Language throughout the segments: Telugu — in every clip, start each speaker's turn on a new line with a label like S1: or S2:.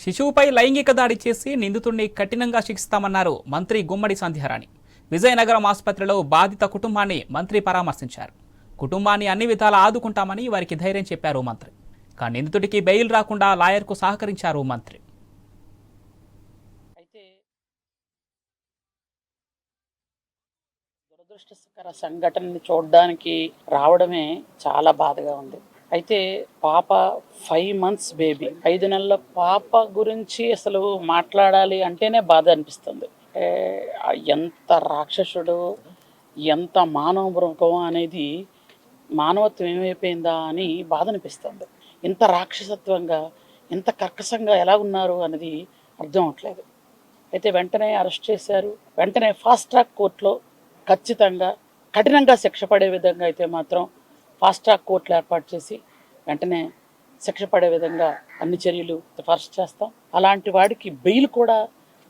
S1: శిశువుపై లైంగిక దాడి చేసి నిందితుడిని కఠినంగా శిక్షిస్తామన్నారు మంత్రి గుమ్మడి సంధ్యారాణి. విజయనగరం ఆసుపత్రిలో బాధిత కుటుంబాన్ని మంత్రి పరామర్శించారు. కుటుంబాన్ని అన్ని విధాలా ఆదుకుంటామని వారికి ధైర్యం చెప్పారు మంత్రి. కానీ నిందితుడికి బెయిల్ రాకుండా లాయర్కు సహకరించారు మంత్రి.
S2: అయితే దురదృష్టకర సంఘటనని చూడడానికి రావడమే చాలా బాధగా ఉంది. అయితే పాప 5 months బేబీ, 5 నెలల పాప గురించి అసలు మాట్లాడాలి అంటేనే బాధ అనిపిస్తుంది. ఎంత రాక్షసుడు, ఎంత మానవ మృగం అనేది, మానవత్వం ఏమైపోయిందా అని బాధ అనిపిస్తుంది. ఇంత రాక్షసత్వంగా, ఇంత కర్కశంగా ఎలా ఉన్నారు అనేది అర్థం అవట్లేదు. అయితే వెంటనే అరెస్ట్ చేశారు. వెంటనే ఫాస్ట్ ట్రాక్ కోర్టులో ఖచ్చితంగా కఠినంగా శిక్ష పడే విధంగా అయితే మాత్రం ఫాస్ట్ ట్రాక్ కోర్టులు ఏర్పాటు చేసి వెంటనే శిక్ష పడే విధంగా అన్ని చర్యలు సిఫార్సు చేస్తాం. అలాంటి వాడికి బెయిల్ కూడా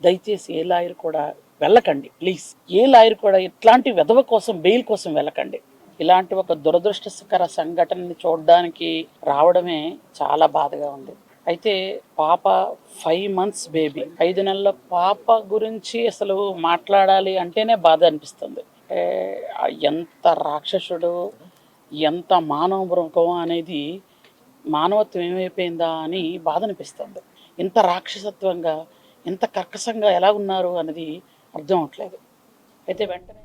S2: దయచేసి ఏ లాయర్ కూడా వెళ్ళకండి ప్లీజ్. ఏ లాయర్ కూడా ఇట్లాంటి వెధవ కోసం బెయిల్ కోసం వెళ్ళకండి. ఇలాంటి ఒక దురదృష్టకర సంఘటనని చూడడానికి రావడమే చాలా బాధగా ఉంది. అయితే పాప 5 months బేబీ, 5 నెలల పాప గురించి అసలు మాట్లాడాలి అంటేనే బాధ అనిపిస్తుంది. ఎంత రాక్షసుడు, ఎంత మానవ మృగం అనేది, మానవత్వం ఏమైపోయిందా అని బాధ అనిపిస్తుంది. ఇంత రాక్షసత్వంగా, ఇంత కర్కశంగా ఎలా ఉన్నారు అన్నది అర్థం అవట్లేదు. అయితే వెంటనే